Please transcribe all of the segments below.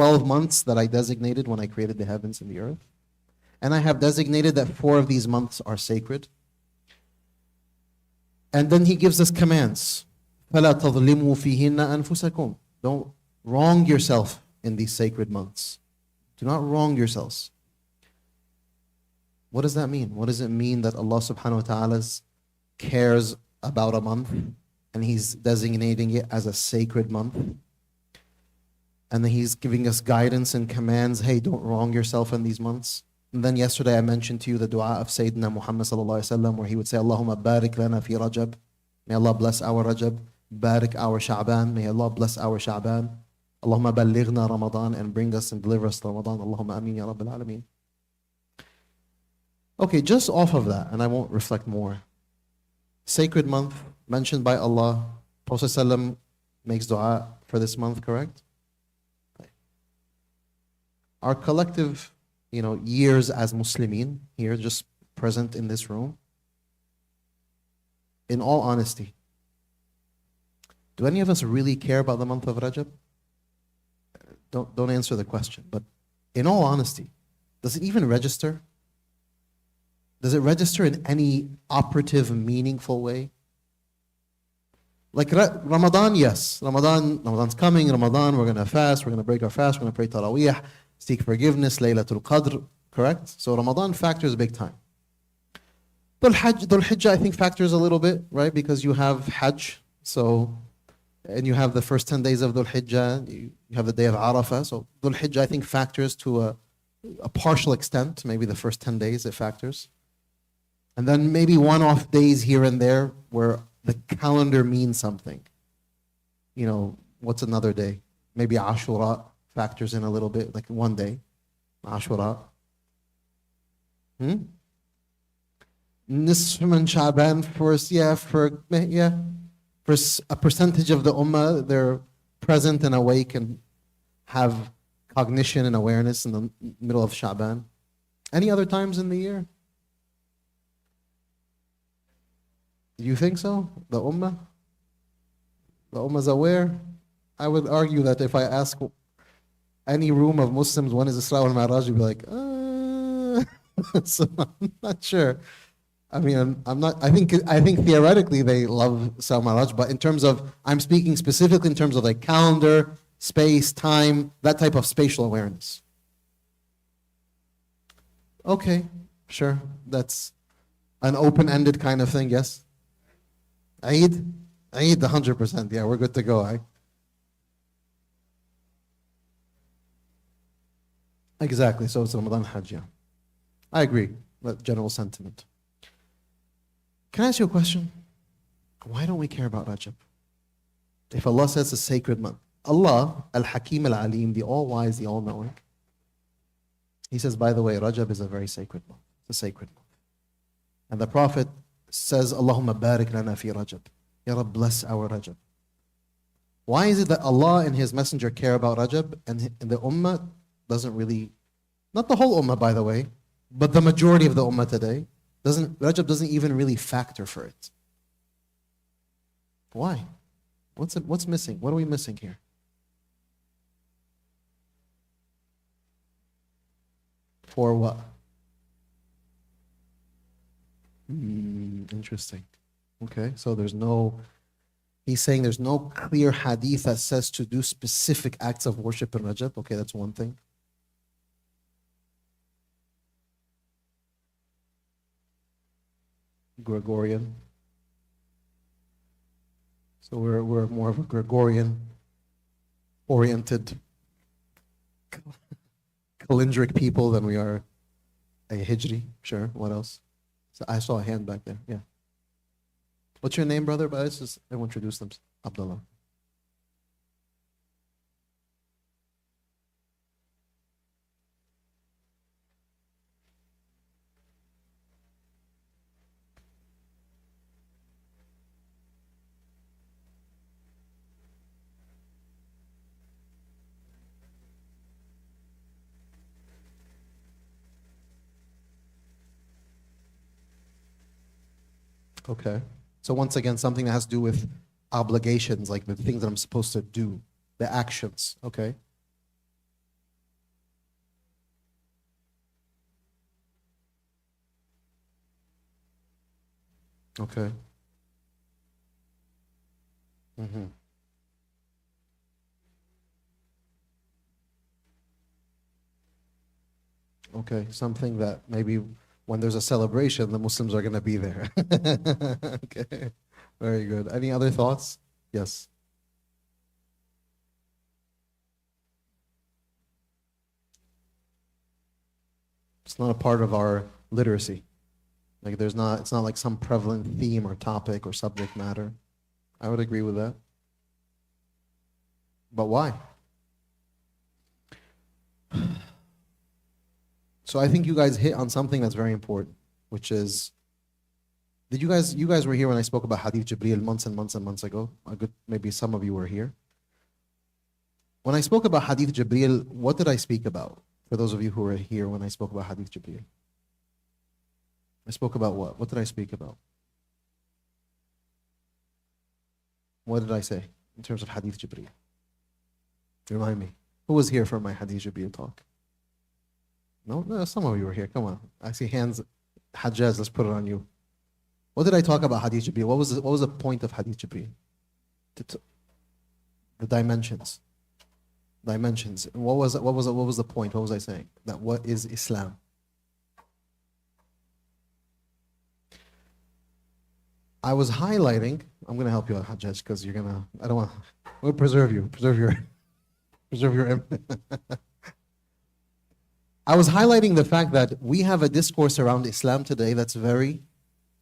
12 months that I designated when I created the heavens and the earth. And I have designated that 4 of these months are sacred. And then he gives us commands. فَلَا تَظْلِمُوا فِيهِنَّ أَنفُسَكُمْ. Don't wrong yourself in these sacred months. Do not wrong yourselves. What does that mean? What does it mean that Allah subhanahu wa ta'ala cares about a month and He's designating it as a sacred month? And then He's giving us guidance and commands, hey, don't wrong yourself in these months. And then yesterday I mentioned to you the dua of Sayyidina Muhammad sallallahu alaihi wasallam, where he would say, Allahumma barik lana fi Rajab. May Allah bless our Rajab. Barik our Sha'ban. May Allah bless our Sha'ban. Allahumma ballighna Ramadan, and bring us and deliver us to Ramadan. Allahumma ameen ya Rabbil Alameen. Okay, just off of that, and I won't reflect more. Sacred month mentioned by Allah. Prophet ﷺ makes dua for this month, correct? Our collective, years as Muslimin here, just present in this room, in all honesty, do any of us really care about the month of Rajab? Don't answer the question, but in all honesty, does it even register? Does it register in any operative, meaningful way? Like Ramadan, yes. Ramadan's coming, Ramadan, we're going to fast, we're going to break our fast, we're going to pray Taraweeh, seek forgiveness, Laylatul Qadr, correct? So Ramadan factors big time. Dhul Hijjah, I think, factors a little bit, right? Because you have Hajj, and you have the first 10 days of Dhul Hijjah, you have the day of Arafah. So Dhul Hijjah, I think, factors to a partial extent. Maybe the first 10 days it factors. And then maybe one-off days here and there where the calendar means something. What's another day? Maybe Ashura factors in a little bit, like one day. Ashura. Nisf min Sha'ban for a percentage of the ummah, they're present and awake and have cognition and awareness in the middle of Sha'ban. Any other times in the year? Do you think so? The ummah? The ummah's aware? I would argue that if I ask any room of Muslims when is Isra wal Mi'raj, you'd be like, so I'm not sure. I mean, I think theoretically they love Isra wal Mi'raj, but in terms of, I'm speaking specifically in terms of like calendar, space, time, that type of spatial awareness. Okay, sure. That's an open-ended kind of thing, yes? Eid, 100%. Yeah, we're good to go. Exactly. So it's Ramadan Hajj. Yeah, I agree. That general sentiment. Can I ask you a question? Why don't we care about Rajab? If Allah says it's a sacred month, Allah, Al-Hakim Al-Alim, the all-wise, the all-knowing, He says, by the way, Rajab is a very sacred month. It's a sacred month. And the Prophet says, Allahumma barik lana fi Rajab. Ya Rab, bless our Rajab. Why is it that Allah and His Messenger care about Rajab and the Ummah doesn't really, not the whole Ummah by the way, but the majority of the Ummah today, Rajab doesn't even really factor for it? Why? What's missing? What are we missing here? For what? Interesting. Okay, so he's saying there's no clear hadith that says to do specific acts of worship in Rajab. Okay, that's one thing. Gregorian. So we're more of a Gregorian oriented calendric people than we are a Hijri. Sure, what else? So I saw a hand back there. Yeah. What's your name, brother? But I will introduce them. Abdullah. Okay. So once again, something that has to do with obligations, like the things that I'm supposed to do, the actions, okay? Okay. Hmm. Okay, something that maybe when there's a celebration, the Muslims are going to be there. Okay, very good. Any other thoughts? Yes. It's not a part of our literacy. Like it's not like some prevalent theme or topic or subject matter. I would agree with that. But why? So I think you guys hit on something that's very important, which is, you guys were here when I spoke about Hadith Jibreel months and months and months ago? Maybe some of you were here. When I spoke about Hadith Jibreel, what did I speak about? For those of you who were here when I spoke about Hadith Jibreel. I spoke about what? What did I speak about? What did I say in terms of Hadith Jibreel? Remind me. Who was here for my Hadith Jibreel talk? No, some of you were here. Come on. I see hands. Hajjaz, let's put it on you. What did I talk about Hadith Jibreel? What was the point of Hadith Jibreel? The dimensions. Dimensions. And what was the point? What was I saying? That what is Islam? I was highlighting. I'm gonna help you out, Hajjaj, because I don't want. We'll preserve you. Preserve your. I was highlighting the fact that we have a discourse around Islam today that's very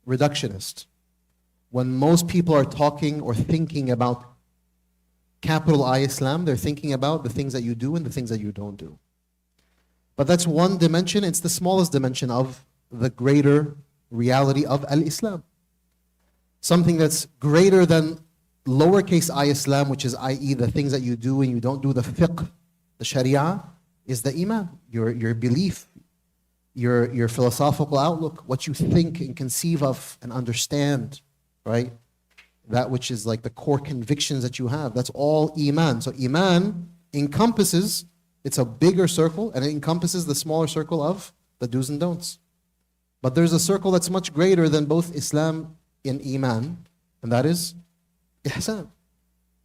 reductionist. When most people are talking or thinking about capital I Islam, they're thinking about the things that you do and the things that you don't do. But that's one dimension. It's the smallest dimension of the greater reality of al-Islam. Something that's greater than lowercase I Islam, which is i.e. the things that you do and you don't do, the fiqh, the sharia, is the iman, your belief, your philosophical outlook, what you think and conceive of and understand, right? That which is like the core convictions that you have. That's all iman. So iman encompasses, it's a bigger circle, and it encompasses the smaller circle of the do's and don'ts. But there's a circle that's much greater than both Islam and iman, and that is ihsan.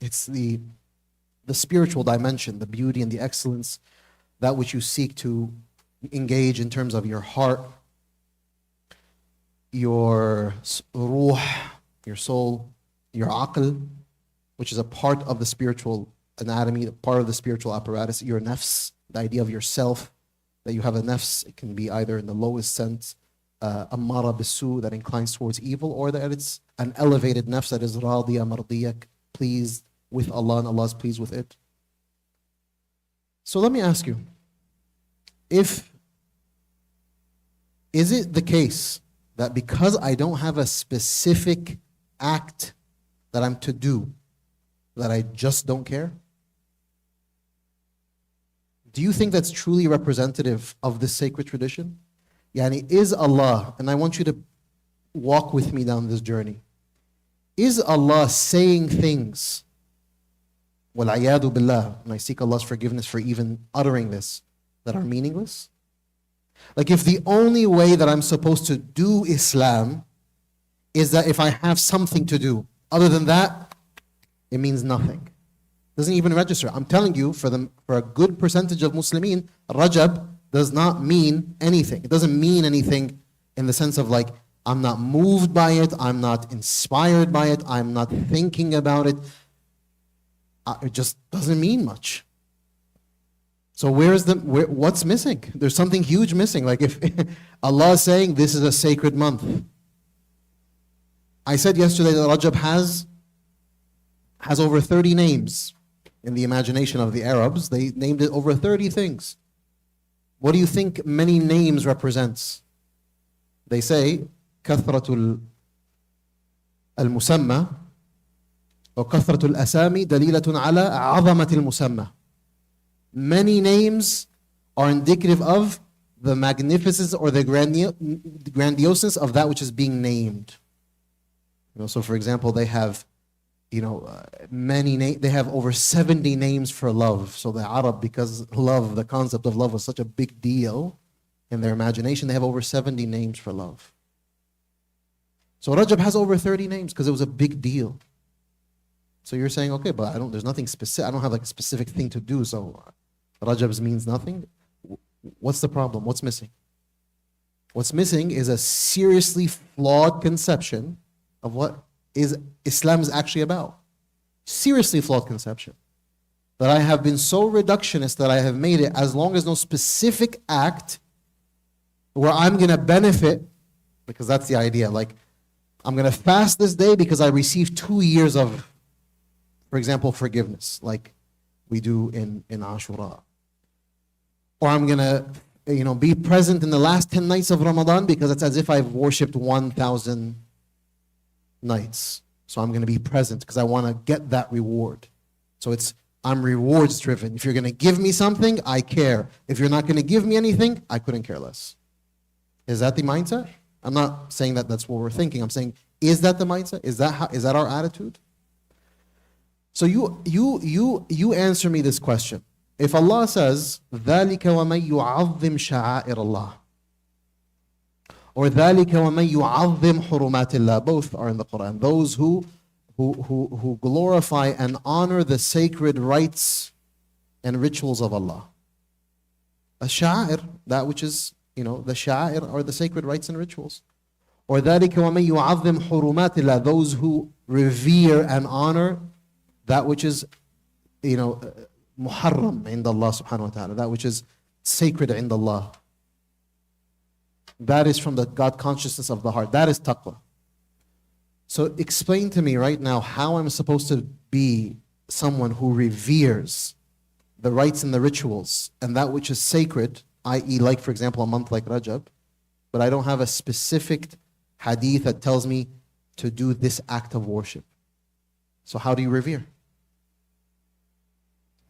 It's the spiritual dimension, the beauty and the excellence, that which you seek to engage in terms of your heart, your ruh, your soul, your aql, which is a part of the spiritual anatomy, part of the spiritual apparatus, your nafs, the idea of yourself, that you have a nafs. It can be either in the lowest sense, ammara bisu, that inclines towards evil, or that it's an elevated nafs that is radiya mardiya, pleased with Allah and Allah is pleased with it. So let me ask you, is it the case that because I don't have a specific act that I'm to do, that I just don't care? Do you think that's truly representative of this sacred tradition? Yani, is Allah, and I want you to walk with me down this journey, is Allah saying things, wal'ayadu billah, and I seek Allah's forgiveness for even uttering this, that are meaningless? Like, if the only way that I'm supposed to do Islam is that if I have something to do, other than that, it means nothing. Doesn't even register. I'm telling you, for a good percentage of Muslimin, Rajab does not mean anything. It doesn't mean anything in the sense of like, I'm not moved by it, I'm not inspired by it, I'm not thinking about it. It just doesn't mean much. So what's missing? There's something huge missing. Like, if Allah is saying this is a sacred month. I said yesterday that Rajab has over 30 names in the imagination of the Arabs. They named it over 30 things. What do you think many names represents? They say كثرة المسمى أو كثرة الأسامي دليلة على عظمة المسمى. Many names are indicative of the magnificence or the grandioseness of that which is being named. So for example, they have they have over 70 names for love. So the Arab, because love, the concept of love was such a big deal in their imagination, they have over 70 names for love. So Rajab has over 30 names because it was a big deal. So you're saying, okay, but there's nothing specific, I don't have like a specific thing to do, so Rajab means nothing. What's the problem? What's missing? What's missing is a seriously flawed conception of what Islam is actually about. Seriously flawed conception. That I have been so reductionist that I have made it as long as no specific act where I'm going to benefit, because that's the idea, like I'm going to fast this day because I received 2 years of, for example, forgiveness, like we do in Ashura. Or I'm going to be present in the last 10 nights of Ramadan because it's as if I've worshipped 1,000 nights. So I'm going to be present because I want to get that reward. So I'm rewards driven. If you're going to give me something, I care. If you're not going to give me anything, I couldn't care less. Is that the mindset? I'm not saying that that's what we're thinking. I'm saying, is that the mindset? Is that our attitude? So you answer me this question. If Allah says, ذَلِكَ وَمَن يُعَظِّمْ شَعَائِرَ اللَّهِ, or ذَلِكَ وَمَن يُعَظِّمْ حُرُمَاتِ اللَّهِ, both are in the Quran. Those who glorify and honor the sacred rites and rituals of Allah. Ash-sha'ir, that which is, the sha'ir are the sacred rites and rituals. Or ذَلِكَ وَمَن يُعَظِّمْ حُرُمَاتِ اللَّهِ, those who revere and honor that which is, muharram in Allah subhanahu wa ta'ala, that which is sacred in Allah. That is from the God consciousness of the heart. That is taqwa. So explain to me right now how I'm supposed to be someone who reveres the rites and the rituals and that which is sacred, i.e. like, for example, a month like Rajab, but I don't have a specific hadith that tells me to do this act of worship. So how do you revere?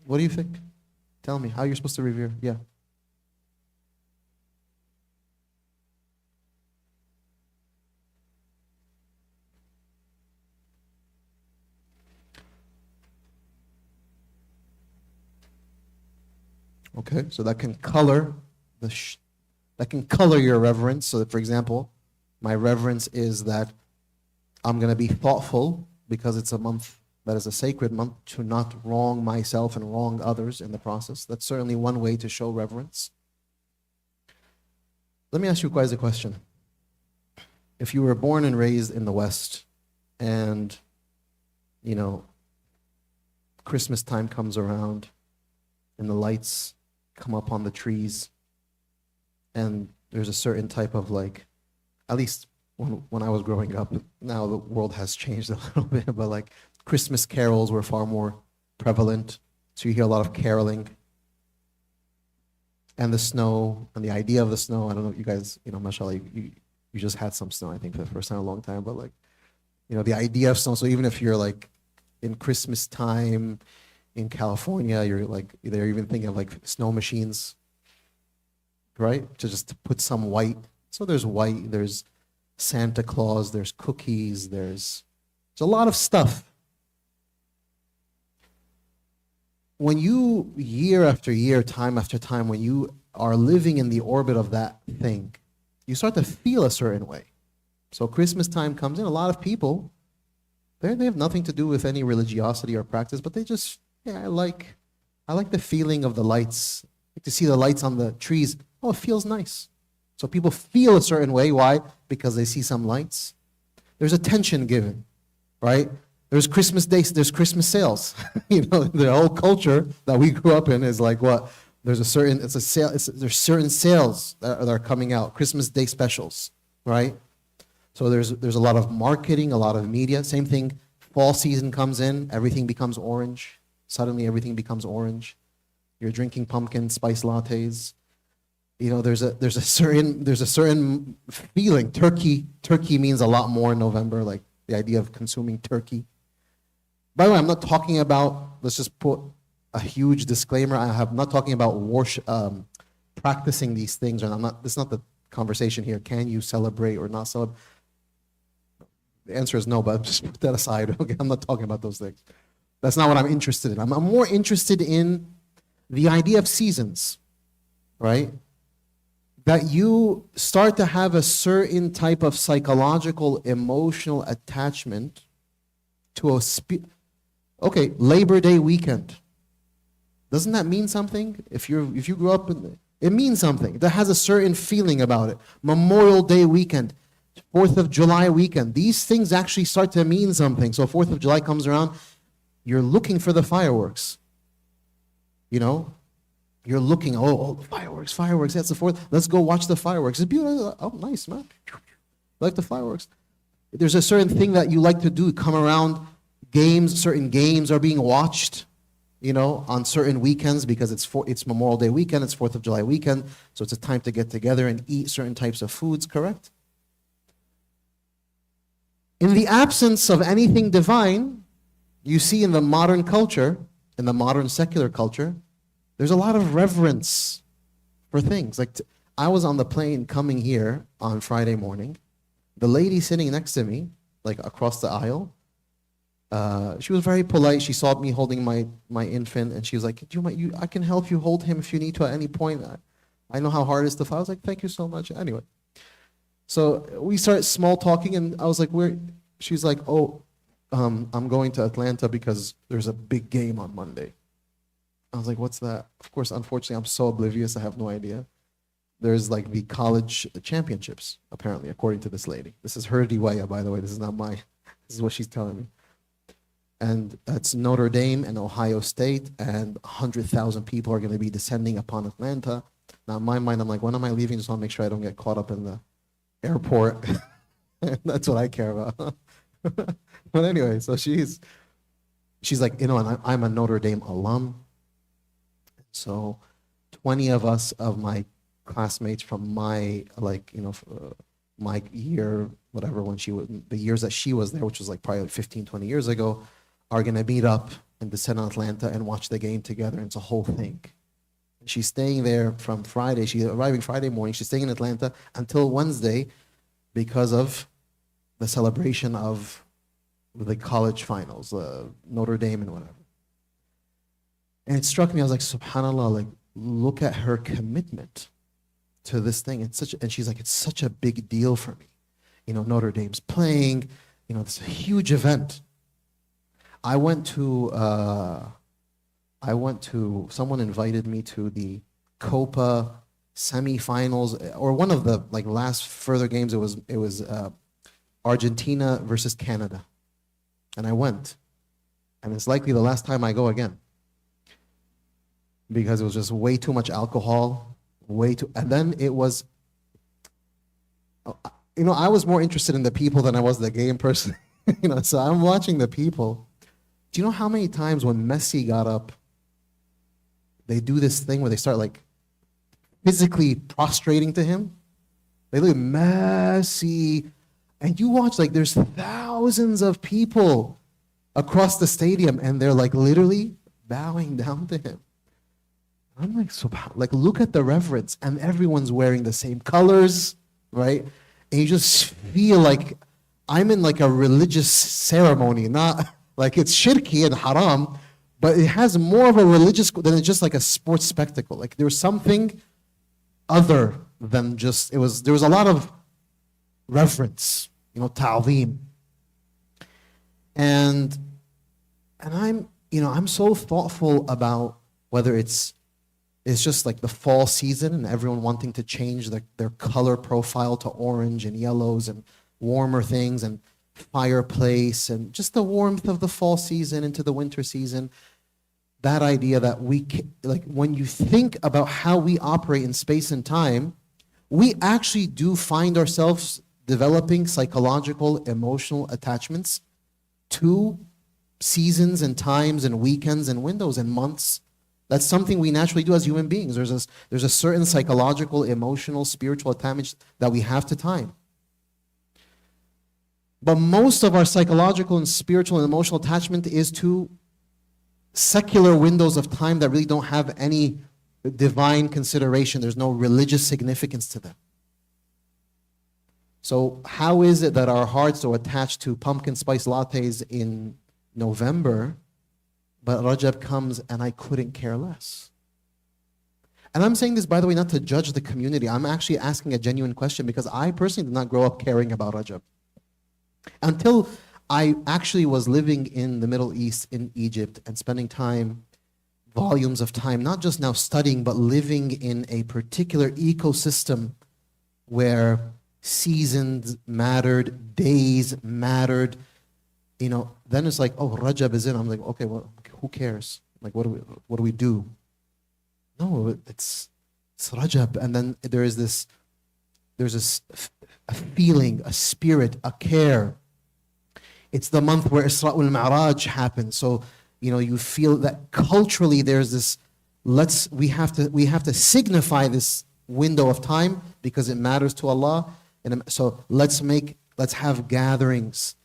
What do you think? Tell me how you're supposed to revere. Yeah. Okay, so that can color your reverence. So that, for example, my reverence is that I'm going to be thoughtful because it's a month that is a sacred month to not wrong myself and wrong others in the process. That's certainly one way to show reverence. Let me ask you guys a question. If you were born and raised in the West and, Christmas time comes around and the lights come up on the trees and there's a certain type of at least when I was growing up, now the world has changed a little bit, but Christmas carols were far more prevalent. So you hear a lot of caroling. And the snow, and the idea of the snow, I don't know if you guys, mashallah, you just had some snow, I think, for the first time in a long time, but the idea of snow, so even if you're in Christmas time in California, they're even thinking of snow machines, right? To put some white. So there's white, there's Santa Claus, there's cookies, there's a lot of stuff. When you, year after year, time after time, when you are living in the orbit of that thing, you start to feel a certain way. So Christmas time comes in, a lot of people, they have nothing to do with any religiosity or practice, but they just, I like the feeling of the lights. I like to see the lights on the trees. Oh, it feels nice. So people feel a certain way. Why? Because they see some lights. There's attention given, right? There's Christmas days, there's Christmas sales. The whole culture that we grew up in is what? There's there's certain sales that are coming out, Christmas day specials, right? So there's a lot of marketing, a lot of media. Same thing, fall season comes in, everything becomes orange. Suddenly everything becomes orange. You're drinking pumpkin spice lattes. There's a certain feeling. Turkey means a lot more in November, the idea of consuming turkey. By the way, I'm not talking about, let's just put a huge disclaimer. I'm not talking about worship, practicing these things. This is not the conversation here. Can you celebrate or not celebrate? The answer is no, but just put that aside. Okay, I'm not talking about those things. That's not what I'm interested in. I'm more interested in the idea of seasons, right? that you start to have a certain type of psychological, emotional attachment to okay, Labor Day weekend. Doesn't that mean something? If you grew up in it means something. That has a certain feeling about it. Memorial Day weekend, 4th of July weekend. These things actually start to mean something. So 4th of July comes around, you're looking for the fireworks. You know? You're looking, fireworks, that's the 4th. Let's go watch the fireworks. It's beautiful. Oh, nice, man. Like the fireworks. There's a certain thing that you like to do. Come around, certain games are being watched, on certain weekends because it's Memorial Day weekend, it's 4th of July weekend, so it's a time to get together and eat certain types of foods, correct? In the absence of anything divine, you see in the modern culture, in the modern secular culture, there's a lot of reverence for things. Like I was on the plane coming here on Friday morning. The lady sitting next to me, like across the aisle, she was very polite. She saw me holding my infant, and she was like, I can help you hold him if you need to at any point. I know how hard it is to fly. I was like, thank you so much. Anyway, so we started small talking, and I was like, where? She's like, I'm going to Atlanta because there's a big game on Monday. I was like, what's that? Of course, unfortunately, I'm so oblivious, I have no idea. There's like the college championships, apparently, according to this lady. This is her riwaya, by the way. This is not this is what she's telling me. And it's Notre Dame and Ohio State, and 100,000 people are going to be descending upon Atlanta. Now, in my mind, I'm like, when am I leaving? Just want to make sure I don't get caught up in the airport. That's what I care about. But anyway, so she's like, and I'm a Notre Dame alum. So 20 of us, of my classmates from my, my year, whatever, the years that she was there, which was like probably 15, 20 years ago, are going to meet up and descend on Atlanta and watch the game together. And it's a whole thing. She's staying there from Friday. She's arriving Friday morning. She's staying in Atlanta until Wednesday because of the celebration of the college finals, Notre Dame and whatever. And it struck me, I was like, subhanAllah, like, look at her commitment to this thing. And she's like, it's such a big deal for me. Notre Dame's playing, it's a huge event. Someone invited me to the Copa semifinals, or one of the last further games. It was Argentina versus Canada. And I went. And it's likely the last time I go again. Because it was just way too much alcohol, and then it was, I was more interested in the people than I was the game person, so I'm watching the people. Do you know how many times when Messi got up, they do this thing where they start physically prostrating to him? They look at Messi, and you watch, there's thousands of people across the stadium, and they're literally bowing down to him. I'm like, look at the reverence, and everyone's wearing the same colors, right? And you just feel like I'm in a religious ceremony, not it's shirky and haram, but it has more of a religious than it's just a sports spectacle. There was something other than just, there was a lot of reverence, ta'zeem. And I'm so thoughtful about whether it's just the fall season and everyone wanting to change their color profile to orange and yellows and warmer things and fireplace and just the warmth of the fall season into the winter season. That idea that when you think about how we operate in space and time, we actually do find ourselves developing psychological, emotional attachments to seasons and times and weekends and windows and months. That's something we naturally do as human beings. There's a certain psychological, emotional, spiritual attachment that we have to time. But most of our psychological and spiritual and emotional attachment is to secular windows of time that really don't have any divine consideration. There's no religious significance to them. So how is it that our hearts are attached to pumpkin spice lattes in November, but Rajab comes and I couldn't care less? And I'm saying this, by the way, not to judge the community. I'm actually asking a genuine question because I personally did not grow up caring about Rajab. Until I actually was living in the Middle East, in Egypt, and spending time, volumes of time, not just now studying, but living in a particular ecosystem where seasons mattered, days mattered. Then it's like, oh, Rajab is in. I'm like, okay, well, who cares? Like, what do we do? No, it's Rajab, and then there's this a feeling, a spirit, a care. It's the month where Isra al-Mi'raj happens, so you feel that culturally there's this. We have to signify this window of time because it matters to Allah, and so let's have gatherings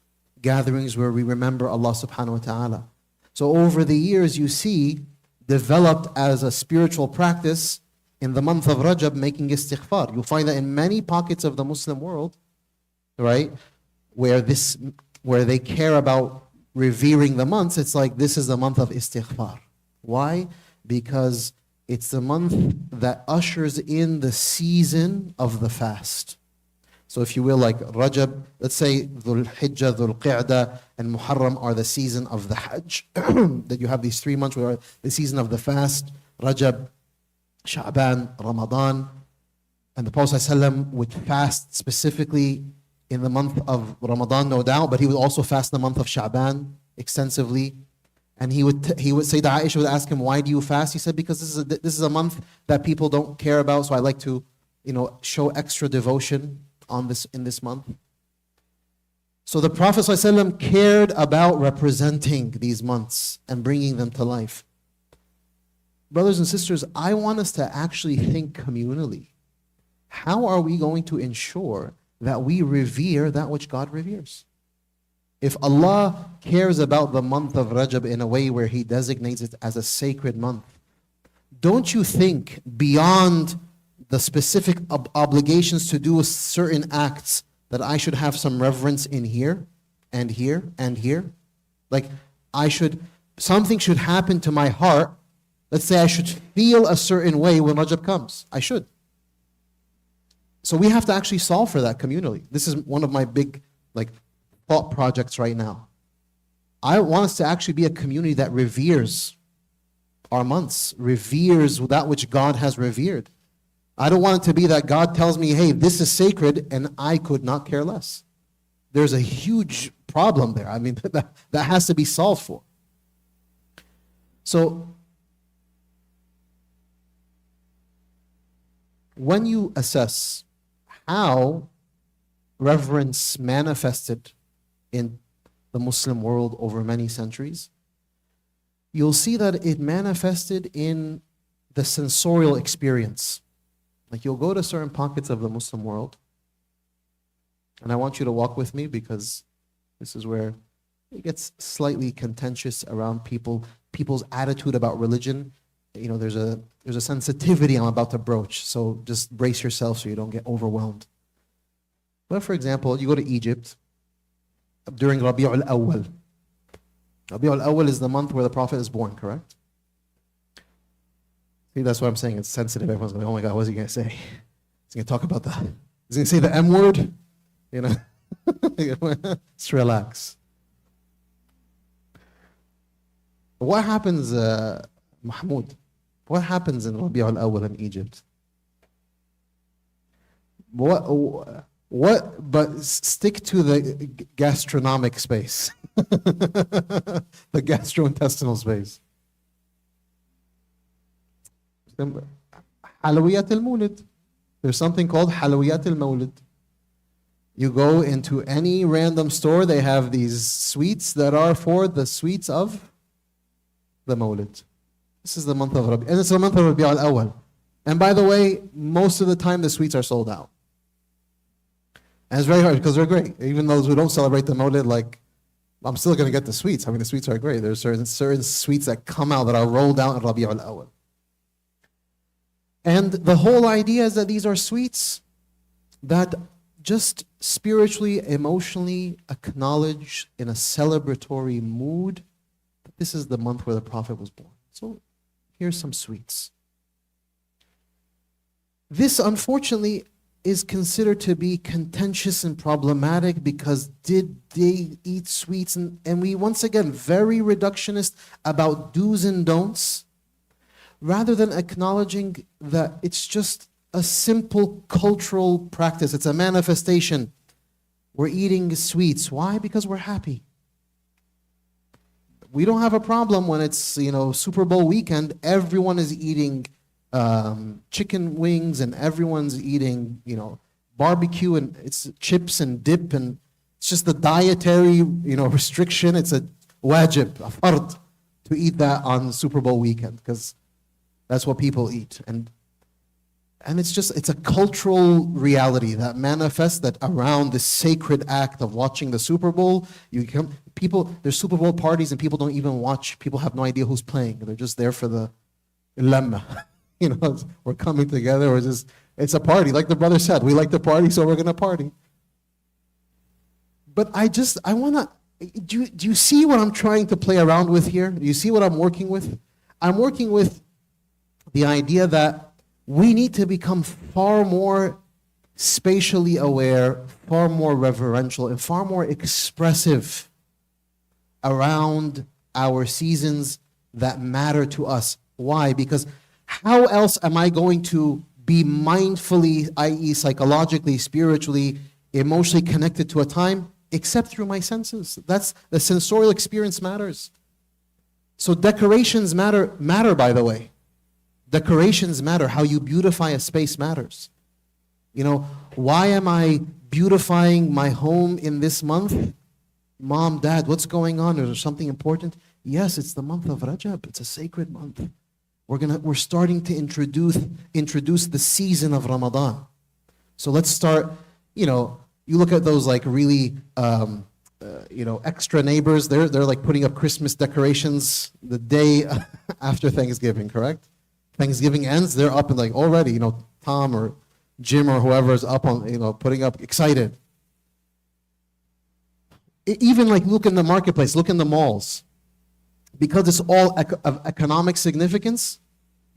where we remember Allah subhanahu wa ta'ala. So over the years, you see, developed as a spiritual practice in the month of Rajab, making istighfar. You'll find that in many pockets of the Muslim world, right, where they care about revering the months, it's like this is the month of istighfar. Why? Because it's the month that ushers in the season of the fast. So if you will, like Rajab, let's say Dhul Hijjah, Dhul Qa'dah, and Muharram are the season of the Hajj. That you have these 3 months where the season of the fast, Rajab, Sha'ban, Ramadan. And the Prophet ﷺ would fast specifically in the month of Ramadan, no doubt, but he would also fast in the month of Sha'ban extensively. And he would say that Aisha would ask him, why do you fast? He said, because this is a month that people don't care about, so I like to, show extra devotion in this month. So the Prophet ﷺ cared about representing these months and bringing them to life. Brothers and sisters, I want us to actually think communally. How are we going to ensure that we revere that which God reveres? If Allah cares about the month of Rajab in a way where He designates it as a sacred month, don't you think beyond the specific obligations to do certain acts that I should have some reverence in here and here and here? Like something should happen to my heart. Let's say I should feel a certain way when Rajab comes. I should. So we have to actually solve for that communally. This is one of my big thought projects right now. I want us to actually be a community that reveres our months, reveres that which God has revered. I don't want it to be that God tells me, hey, this is sacred, and I could not care less. There's a huge problem there. I mean, that has to be solved for. So, when you assess how reverence manifested in the Muslim world over many centuries, you'll see that it manifested in the sensorial experience. Like, you'll go to certain pockets of the Muslim world, and I want you to walk with me because this is where it gets slightly contentious around people's attitude about religion. There's a sensitivity I'm about to broach, so just brace yourself so you don't get overwhelmed. But for example, you go to Egypt during Rabi'ul Awwal. Rabi'ul Awwal is the month where the Prophet is born, correct? See, that's what I'm saying. It's sensitive. Everyone's going, oh my God, what's he going to say? He's going to talk about that. He's going to say the M word? Just relax. What happens, Mahmoud? What happens in Rabi'ul Awwal in Egypt? But stick to the gastronomic space. The gastrointestinal space. Halawiyat al-Mawlid. There's something called Halawiyat al-Mawlid. You go into any random store, they have these sweets that are for the sweets of the Mawlid. This is the month of Rabi', and it's the month of Rabi' al-Awwal. And by the way, most of the time the sweets are sold out. And it's very hard because they're great. Even those who don't celebrate the Mawlid, I'm still going to get the sweets. I mean, the sweets are great. There's certain sweets that come out that are rolled out in Rabi' al-Awwal. And the whole idea is that these are sweets that just spiritually, emotionally acknowledge in a celebratory mood that this is the month where the Prophet was born. So here's some sweets. This, unfortunately, is considered to be contentious and problematic because did they eat sweets? And we, once again, very reductionist about do's and don'ts, rather than acknowledging that it's just a simple cultural practice. It's a manifestation. We're eating sweets. Why? Because we're happy. We don't have a problem when it's, Super Bowl weekend. Everyone is eating chicken wings and everyone's eating, barbecue, and it's chips and dip, and it's just the dietary, restriction. It's a wajib, a fard, to eat that on Super Bowl weekend because that's what people eat. And it's a cultural reality that manifests that around the sacred act of watching the Super Bowl, there's Super Bowl parties and people don't even watch. People have no idea who's playing. They're just there for the lamma. We're coming together. It's a party. Like the brother said, we like to party, so we're going to party. But I want to, do you see what I'm trying to play around with here? Do you see what I'm working with? I'm working with the idea that we need to become far more spatially aware, far more reverential, and far more expressive around our seasons that matter to us. Why? Because how else am I going to be mindfully, i.e. psychologically, spiritually, emotionally connected to a time, except through my senses? That's the sensorial experience matters. So decorations matter, by the way. Decorations matter. How you beautify a space matters. Why am I beautifying my home in this month? Mom, Dad, what's going on? Is there something important? Yes, it's the month of Rajab. It's a sacred month. We're starting to introduce the season of Ramadan. So let's start, you look at those like really extra neighbors. They're like putting up Christmas decorations the day after Thanksgiving, correct? Thanksgiving ends, they're up and like already, Tom or Jim or whoever is up on, putting up, excited. Even like look in the marketplace, look in the malls. Because it's all of economic significance,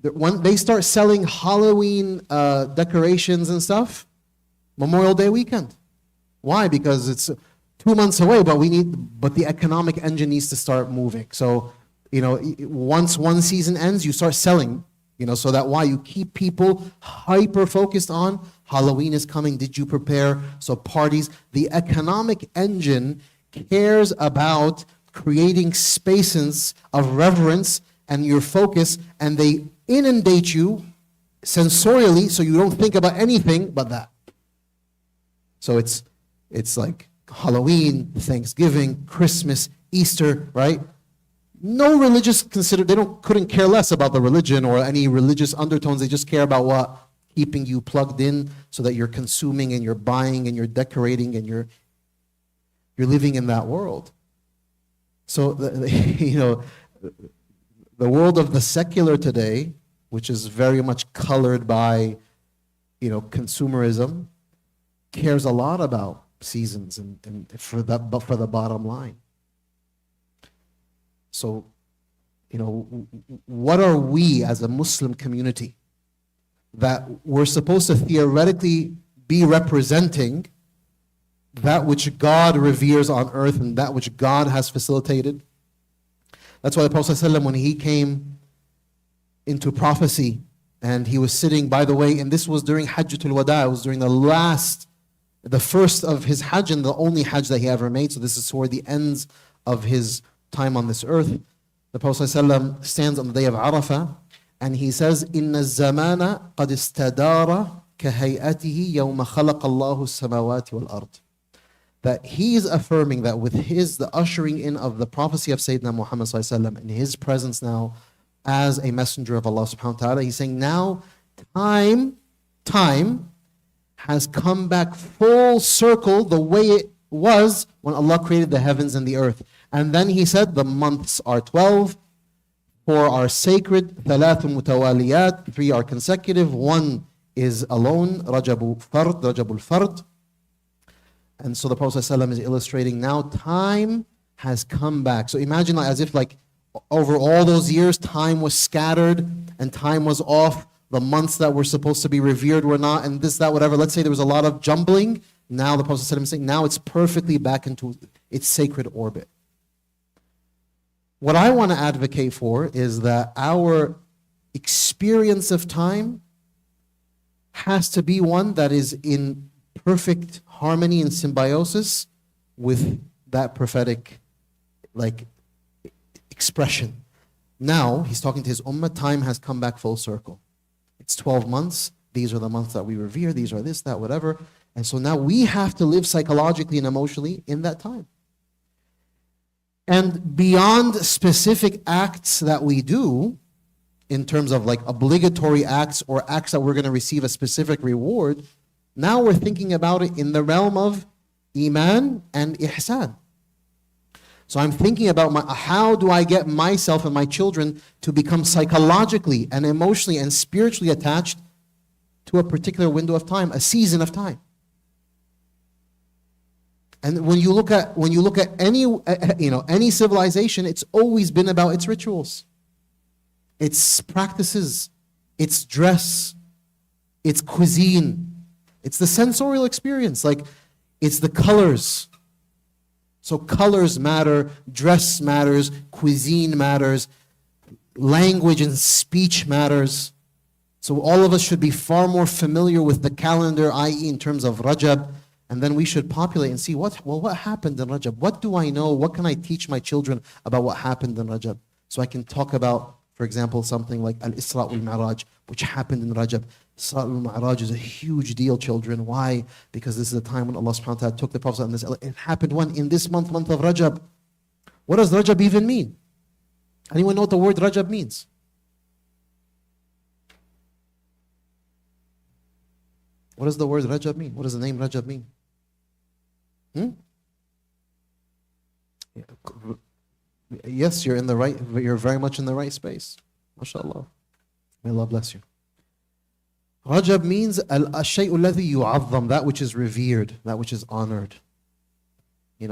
when they start selling Halloween decorations and stuff, Memorial Day weekend. Why? Because it's 2 months away, but the economic engine needs to start moving. So, once one season ends, you start selling. So that why you keep people hyper focused on Halloween is coming. Did you prepare? So parties, the economic engine cares about creating spaces of reverence and your focus, and they inundate you sensorially so you don't think about anything but that. So it's like Halloween, Thanksgiving, Christmas, Easter, right? No religious couldn't care less about the religion or any religious undertones. They just care about what? Keeping you plugged in so that you're consuming and you're buying and you're decorating and you're living in that world. So, the world of the secular today, which is very much colored by, consumerism, cares a lot about seasons and for the bottom line. So, what are we as a Muslim community that we're supposed to theoretically be representing that which God reveres on earth and that which God has facilitated? That's why the Prophet ﷺ, when he came into prophecy and he was sitting, by the way, and this was during Hajjatul Wada, it was during the first of his Hajj and the only Hajj that he ever made. So this is toward the ends of his time on this earth. The Prophet ﷺ stands on the day of Arafah and he says, إِنَّ الزَّمَانَ قَدْ اسْتَدَارَ كَهَيْئَتِهِ يَوْمَ خَلَقَ اللَّهُ السَّمَاوَاتِ وَالْأَرْضِ. That he is affirming that with the ushering in of the prophecy of Sayyidina Muhammad ﷺ in his presence now as a messenger of Allah subhanahu wa ta'ala, he's saying now time has come back full circle the way it was when Allah created the heavens and the earth. And then he said the months are 12, 4 are sacred, ثلاث متواليات, 3 are consecutive, 1 is alone, Rajabul Fard. And so the Prophet ﷺ is illustrating now time has come back. So imagine as if over all those years time was scattered and time was off the months that were supposed to be revered were not, and this, that, whatever. Let's say there was a lot of jumbling. Now the Prophet ﷺ is saying, now it's perfectly back into its sacred orbit. What I want to advocate for is that our experience of time has to be one that is in perfect harmony and symbiosis with that prophetic expression. Now, he's talking to his ummah, time has come back full circle. It's 12 months. These are the months that we revere. These are this, that, whatever. And so now we have to live psychologically and emotionally in that time. And beyond specific acts that we do, in terms of obligatory acts or acts that we're going to receive a specific reward, now we're thinking about it in the realm of iman and ihsan. So I'm thinking about how do I get myself and my children to become psychologically and emotionally and spiritually attached to a particular window of time, a season of time. And when you look at any civilization, it's always been about its rituals, its practices, its dress, its cuisine, it's the sensorial experience, it's the colors. So colors matter, dress matters, cuisine matters, language and speech matters. So all of us should be far more familiar with the calendar, i.e. in terms of Rajab, and then we should populate and see what happened in Rajab? What do I know? What can I teach my children about what happened in Rajab? So I can talk about, for example, something like Al-Isra wal-Mi'raj, which happened in Rajab. Isra wal-Mi'raj is a huge deal, children. Why? Because this is the time when Allah subhanahu wa ta'ala took the Prophet and this. It happened when? In this month of Rajab. What does Rajab even mean? Anyone know what the word Rajab means? What does the word Rajab mean? What does the name Rajab mean? Yes, you're very much in the right space. MashaAllah. May Allah bless you. Rajab means al-shay'u alladhi yu'azzam, that which is revered, that which is honored.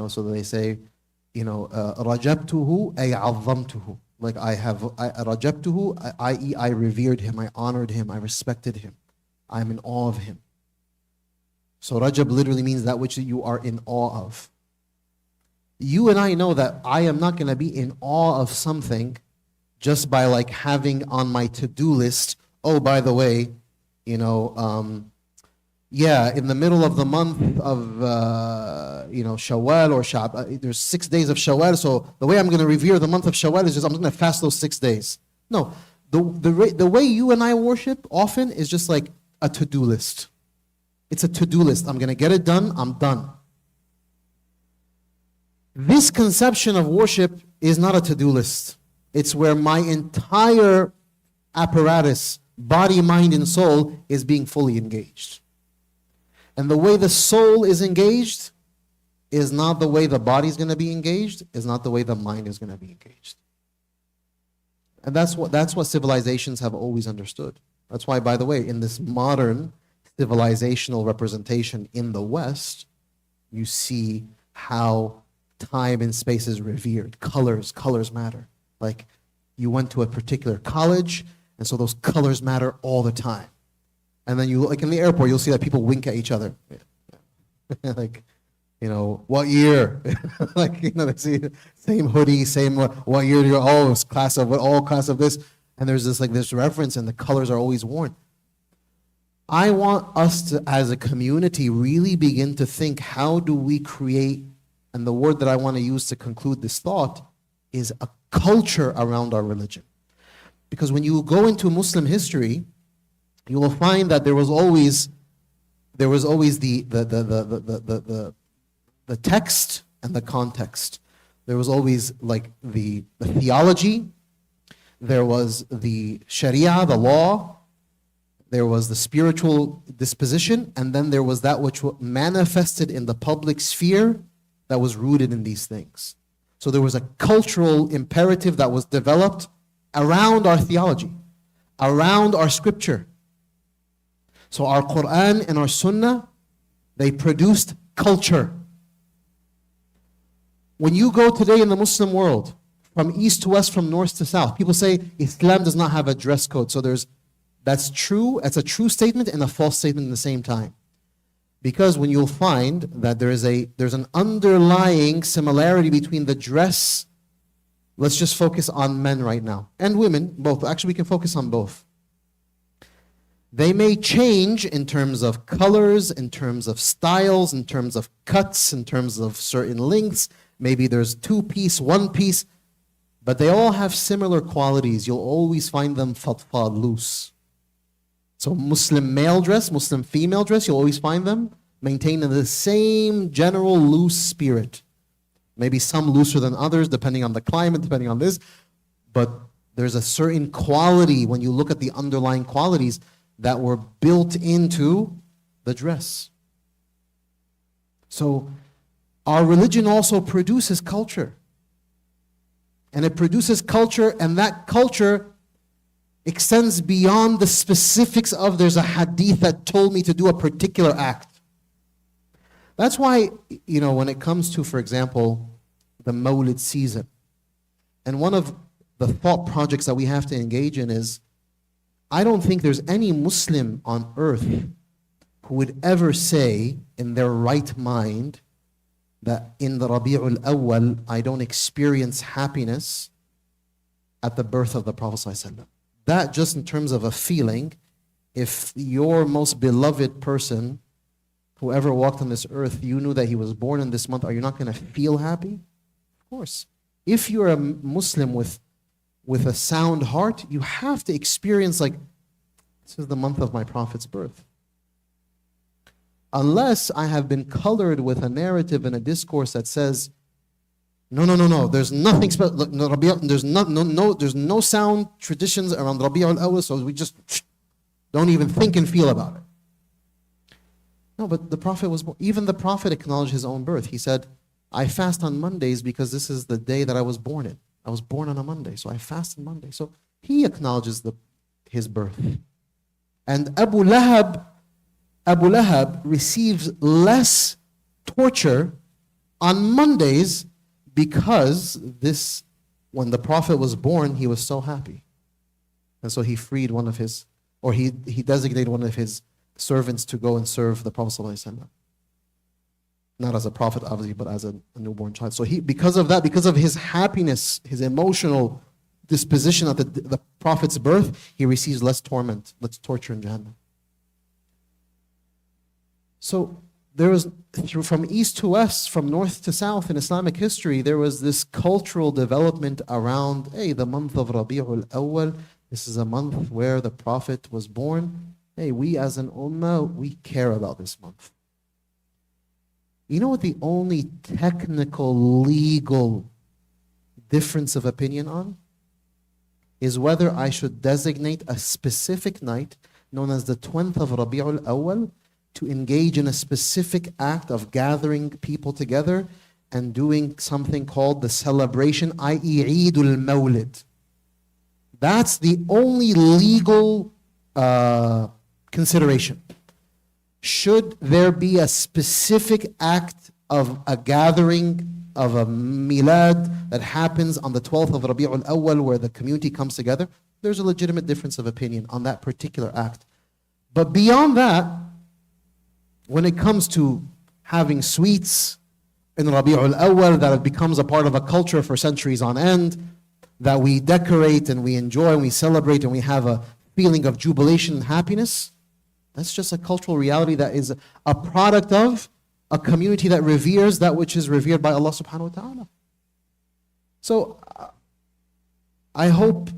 So they say, rajabtuhu ay azzamtuhu. Rajabtuhu, i.e. I revered him, I honored him, I respected him. I'm in awe of him. So Rajab literally means that which you are in awe of. You and I know that I am not going to be in awe of something just by having on my to-do list, oh, by the way, in the middle of the month of, Shawwal or Sha'b, there's 6 days of Shawwal, so the way I'm going to revere the month of Shawwal is just I'm going to fast those 6 days. No, the way you and I worship often is just like a to-do list. It's a to-do list. I'm going to get it done, I'm done. This conception of worship is not a to-do list. It's where my entire apparatus, body, mind, and soul is being fully engaged. And the way the soul is engaged is not the way the body is going to be engaged, is not the way the mind is going to be engaged. And that's what civilizations have always understood. That's why, by the way, in this modern civilizational representation in the West, you see how time and space is revered. Colors matter. You went to a particular college, and so those colors matter all the time. And then you, in the airport, you'll see that people wink at each other. What year? They see same hoodie, same what year you're all class of this, and there's this reference, and the colors are always worn. I want us to, as a community, really begin to think, how do we create, and the word that I want to use to conclude this thought is a culture around our religion. Because when you go into Muslim history, you will find that there was always the text and the context. There was always the theology, there was the Sharia, the law, there was the spiritual disposition, and then there was that which manifested in the public sphere that was rooted in these things. So there was a cultural imperative that was developed around our theology, around our scripture. So our Quran and our Sunnah, they produced culture. When you go today in the Muslim world, from east to west, from north to south, people say Islam does not have a dress code. So there's That's true. It's a true statement and a false statement at the same time. Because when you'll find that there's an underlying similarity between the dress, let's just focus on men right now, and women, both. Actually, we can focus on both. They may change in terms of colors, in terms of styles, in terms of cuts, in terms of certain lengths. Maybe there's 2-piece, 1-piece, but they all have similar qualities. You'll always find them fatfad, loose. So Muslim male dress, Muslim female dress, you'll always find them maintained in the same general loose spirit. Maybe some looser than others, depending on the climate, depending on this. But there's a certain quality when you look at the underlying qualities that were built into the dress. So our religion also produces culture. And it produces culture, and that culture extends beyond the specifics of there's a hadith that told me to do a particular act. That's why, when it comes to, for example, the Mawlid season, and one of the thought projects that we have to engage in is, I don't think there's any Muslim on earth who would ever say in their right mind that in the Rabi'ul Awwal, I don't experience happiness at the birth of the Prophet ﷺ. That just in terms of a feeling, if your most beloved person, whoever walked on this earth, you knew that he was born in this month, are you not going to feel happy? Of course. If you're a Muslim with a sound heart, you have to experience this is the month of my Prophet's birth. Unless I have been colored with a narrative and a discourse that says, no, there's nothing special. There's no sound traditions around Rabi'ul Awwal, so we just don't even think and feel about it. No, but the Prophet was born. Even the Prophet acknowledged his own birth. He said, I fast on Mondays because this is the day that I was born in. I was born on a Monday, so I fast on Monday. So he acknowledges his birth. And Abu Lahab receives less torture on Mondays because when the Prophet was born, he was so happy. And so he freed he designated one of his servants to go and serve the Prophet ﷺ. Not as a prophet, obviously, but as a newborn child. So because of his happiness, his emotional disposition at the Prophet's birth, he receives less torment, less torture in Jahannam. So there was, from east to west, from north to south in Islamic history, there was this cultural development around, the month of Rabi'ul Awwal. This is a month where the Prophet was born. We as an ummah, we care about this month. You know what the only technical, legal difference of opinion on is whether I should designate a specific night known as the 20th of Rabi'ul Awwal to engage in a specific act of gathering people together and doing something called the celebration, i.e. Eidul Mawlid. That's the only legal consideration. Should there be a specific act of a gathering, of a milad that happens on the 12th of Rabi'ul Awwal where the community comes together? There's a legitimate difference of opinion on that particular act. But beyond that, when it comes to having sweets in Rabi'ul Awwal that becomes a part of a culture for centuries on end, that we decorate and we enjoy and we celebrate and we have a feeling of jubilation and happiness, that's just a cultural reality that is a product of a community that reveres that which is revered by Allah subhanahu wa ta'ala. So I hope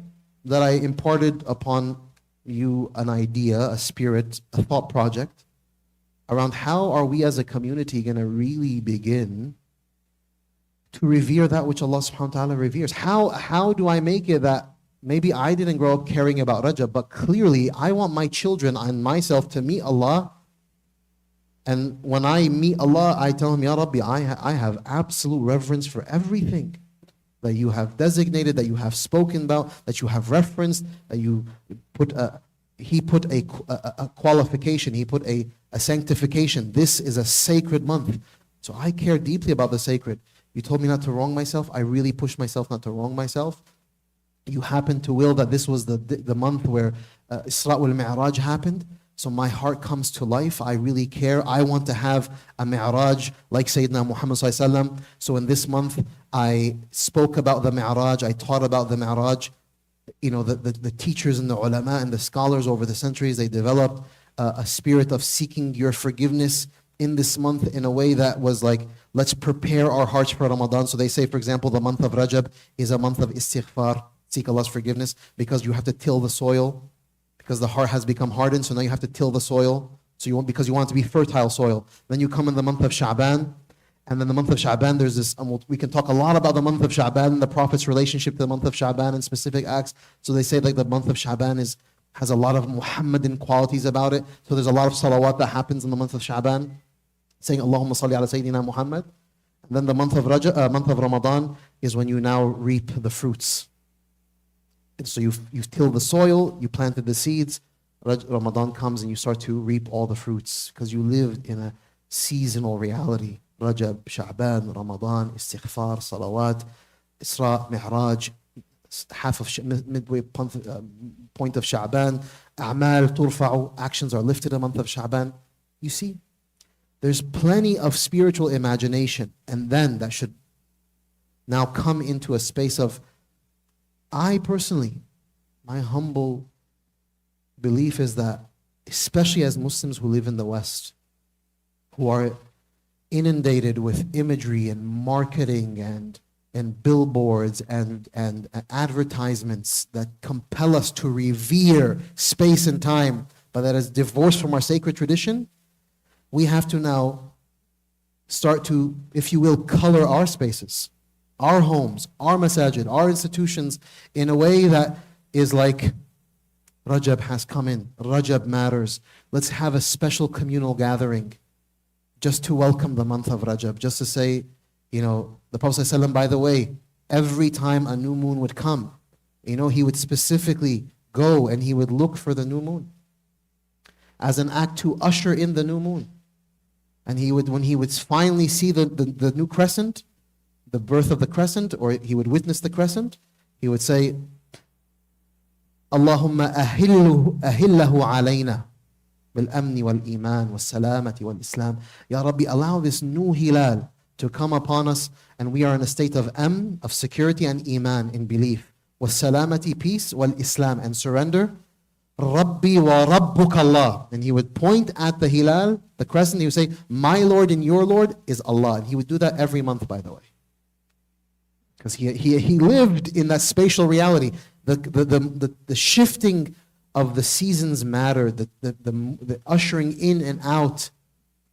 that I imparted upon you an idea, a spirit, a thought project around how are we as a community going to really begin to revere that which Allah subhanahu wa ta'ala reveres. How do I make it that maybe I didn't grow up caring about Rajab, but clearly I want my children and myself to meet Allah. And when I meet Allah, I tell Him, Ya Rabbi, I have absolute reverence for everything that you have designated, that you have spoken about, that you have referenced, that you put He put a qualification, He put a sanctification. This is a sacred month. So I care deeply about the sacred. You told me not to wrong myself. I really push myself not to wrong myself. you happen to will that this was the month where Isra wal Mi'raj happened, so my heart comes to life. I really care. I want to have a Mi'raj like Sayyidina Muhammad Sallallahu Alaihi Wasallam. So in this month, I spoke about the Mi'raj, I taught about the Mi'raj. You know, the teachers and the ulama and the scholars over the centuries, they developed a spirit of seeking your forgiveness in this month in a way that was like, let's prepare our hearts for Ramadan. So they say, for example, the month of Rajab is a month of istighfar, seek Allah's forgiveness, because you have to till the soil, because the heart has become hardened, so now you have to till the soil, so you want, because you want it to be fertile soil. Then you come in the month of Sha'ban, and then the month of Sha'ban, there's this, we can talk a lot about the month of Sha'ban and the Prophet's relationship to the month of Sha'ban and specific acts. So they say like the month of Sha'ban has a lot of Muhammadan qualities about it. So there's a lot of salawat that happens in the month of Sha'ban, saying Allahumma salli ala Sayyidina Muhammad. And then the month of Ramadan is when you now reap the fruits. And so you've tilled the soil, you planted the seeds. Ramadan comes and you start to reap all the fruits because you lived in a seasonal reality. Rajab, Sha'ban, Ramadan, Istighfar, Salawat, Isra, Mi'raj, half of midway point of Sha'ban, A'mal, Turfa'u, actions are lifted in the month of Sha'ban. You see, there's plenty of spiritual imagination, and then that should now come into a space of, I personally, my humble belief is that, especially as Muslims who live in the West, who are inundated with imagery and marketing and billboards and advertisements that compel us to revere space and time, but that is divorced from our sacred tradition, we have to now start to, if you will, color our spaces, our homes, our masajid, our institutions in a way that is like, Rajab has come in, Rajab matters. Let's have a special communal gathering just to welcome the month of Rajab, just to say, you know, the Prophet ﷺ, by the way, every time a new moon would come, you know, he would specifically go and he would look for the new moon as an act to usher in the new moon. And he would, when he would finally see the new crescent, the birth of the crescent, or he would witness the crescent, he would say, Allahumma ahillahu alayna bil-amni wal-iman wal-salamati wal-islam. Ya Rabbi, allow this new hilal to come upon us, and we are in a state of of security, and iman, in belief, wal-salamati, peace, wal-islam, and surrender. Rabbi wa Rabbuk Allah. And he would point at the hilal, the crescent, he would say, my Lord and your Lord is Allah. And he would do that every month, by the way. Because he lived in that spatial reality. The shifting of the seasons mattered. The ushering in and out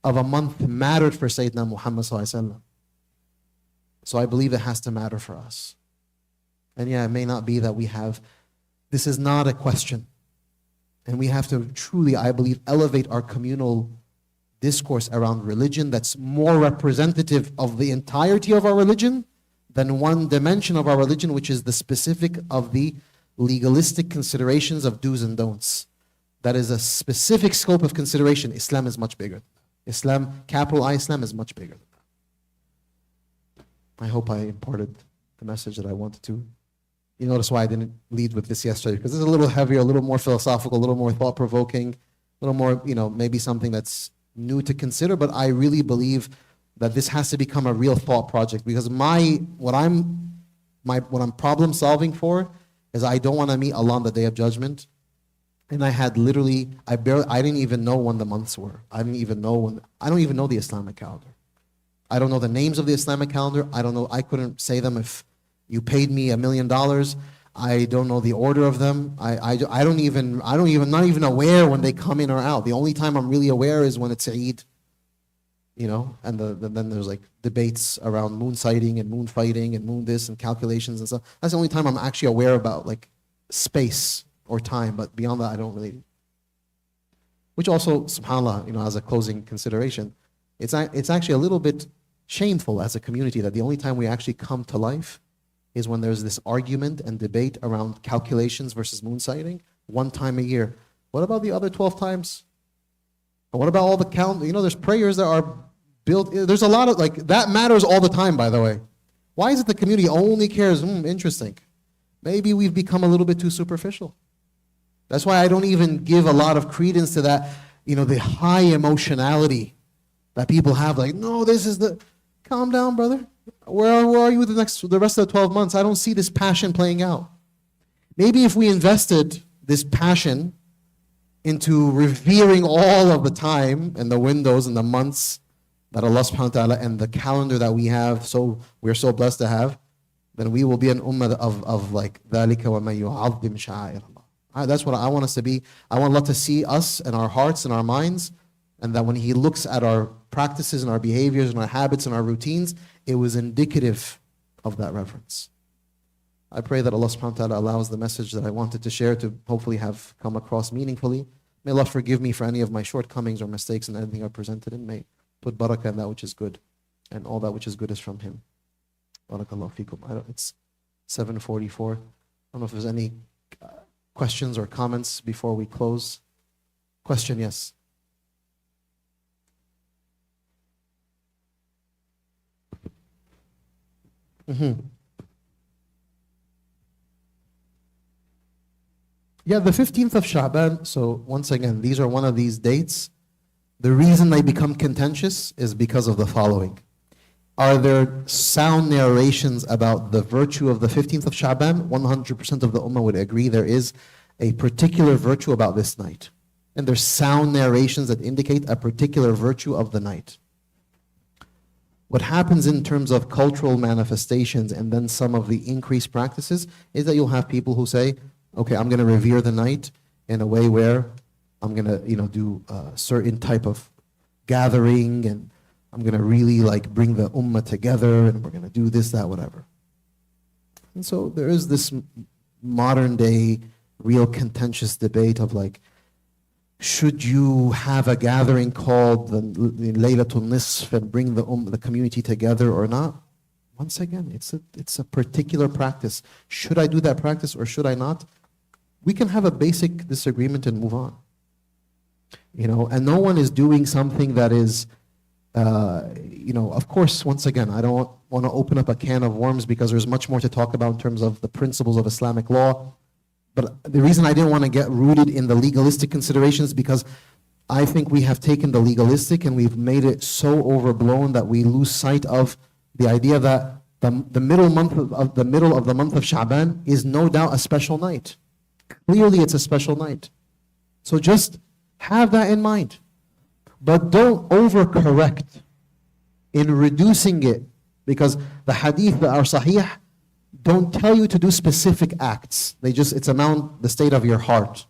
of a month mattered for Sayyidina Muhammad Sallallahu Alaihi Wasallam. So I believe it has to matter for us. And yeah, it may not be that we have, this is not a question. And we have to truly, I believe, elevate our communal discourse around religion that's more representative of the entirety of our religion than one dimension of our religion, which is the specific of the legalistic considerations of do's and don'ts. That is a specific scope of consideration. Islam is much bigger. Islam, capital I Islam, is much bigger than that. I hope I imparted the message that I wanted to. You notice why I didn't lead with this yesterday, because it's a little heavier, a little more philosophical, a little more thought-provoking, a little more, maybe something that's new to consider, but I really believe that this has to become a real thought project, because what I'm problem solving for is I don't want to meet Allah on the Day of Judgment. And I didn't even know when the months were. I don't even know the Islamic calendar. I don't know the names of the Islamic calendar. I couldn't say them if you paid me $1 million. I don't know the order of them. Not even aware when they come in or out. The only time I'm really aware is when it's Eid, and then there's like debates around moon sighting and moon fighting and moon this and calculations and stuff. That's the only time I'm actually aware about like space or time, but beyond that I don't really. Which also, subhanAllah, as a closing consideration, it's actually a little bit shameful as a community that the only time we actually come to life is when there's this argument and debate around calculations versus moon sighting one time a year. What about the other 12 times? And what about all the there's prayers that are built. There's a lot of, that matters all the time, by the way. Why is it the community only cares? Interesting. Maybe we've become a little bit too superficial. That's why I don't even give a lot of credence to that, the high emotionality that people have. Like, no, this is the... Calm down, brother. Where are you the rest of the 12 months? I don't see this passion playing out. Maybe if we invested this passion into revering all of the time and the windows and the months that Allah subhanahu wa ta'ala and the calendar that we have, so we're so blessed to have, then we will be an ummah of like ذَلِكَ وَمَن يُعَظِّمْ شَعَائِرَ اللَّهِ. That's what I want us to be. I want Allah to see us and our hearts and our minds, and that when He looks at our practices and our behaviors and our habits and our routines, it was indicative of that reverence. I pray that Allah subhanahu wa ta'ala allows the message that I wanted to share to hopefully have come across meaningfully. May Allah forgive me for any of my shortcomings or mistakes in anything I presented, and may put barakah in that which is good, and all that which is good is from Him. Barakallahu feekum. It's 7:44. I don't know if there's any questions or comments before we close. Question, yes. Yeah, the 15th of Sha'ban. So once again, these are one of these dates. The reason they become contentious is because of the following. Are there sound narrations about the virtue of the 15th of Sha'ban? 100% of the ummah would agree there is a particular virtue about this night. And there's sound narrations that indicate a particular virtue of the night. What happens in terms of cultural manifestations and then some of the increased practices is that you'll have people who say, okay, I'm going to revere the night in a way where I'm going to, do a certain type of gathering, and I'm going to really like bring the ummah together, and we're going to do this, that, whatever. And so there is this modern day real contentious debate of like, should you have a gathering called the Laylatul Nisf and bring the community together or not? Once again, it's a particular practice. Should I do that practice or should I not? We can have a basic disagreement and move on. And no one is doing something that is, of course, once again, I don't want to open up a can of worms because there's much more to talk about in terms of the principles of Islamic law. But the reason I didn't want to get rooted in the legalistic considerations because I think we have taken the legalistic and we've made it so overblown that we lose sight of the idea that the middle of the month of Sha'ban is no doubt a special night. Clearly it's a special night. So just have that in mind. But don't overcorrect in reducing it, because the hadith that are sahih don't tell you to do specific acts. It's around the state of your heart.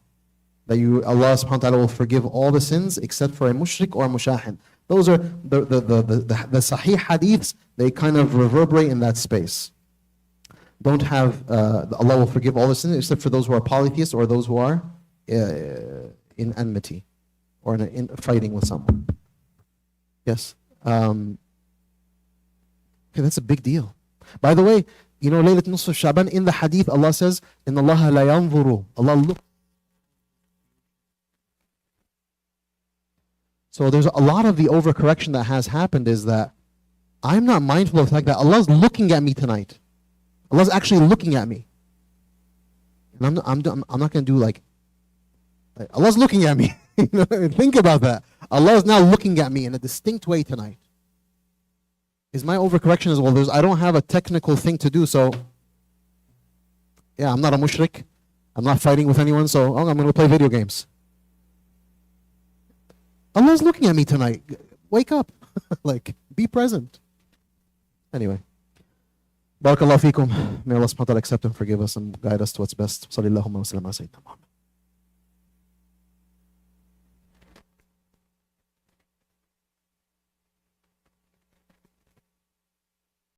That Allah subhanahu wa ta'ala will forgive all the sins except for a mushrik or a mushahin. Those are the sahih hadiths, they kind of reverberate in that space. Don't have, Allah will forgive all the sins except for those who are polytheists or those who are in enmity or in fighting with someone. Yes. Okay, that's a big deal. By the way, Laylat Nisf Sha'ban, in the hadith, Allah says, Inna Allah la yanzuru. Allah looks. So there's a lot of the overcorrection that has happened is that I'm not mindful of the fact that Allah's looking at me tonight. Allah's actually looking at me. And I'm not going to do like, Allah's looking at me. Think about that. Allah is now looking at me in a distinct way tonight. Is my overcorrection as well? I don't have a technical thing to do, so yeah, I'm not a mushrik. I'm not fighting with anyone, so I'm going to play video games. Allah's looking at me tonight. Wake up. Like, be present. Anyway. Barakallahu feekum. May Allah subhanahu wa ta'ala accept and forgive us and guide us to what's best. Sallallahu wa sallam ala Sayyidina Muhammad.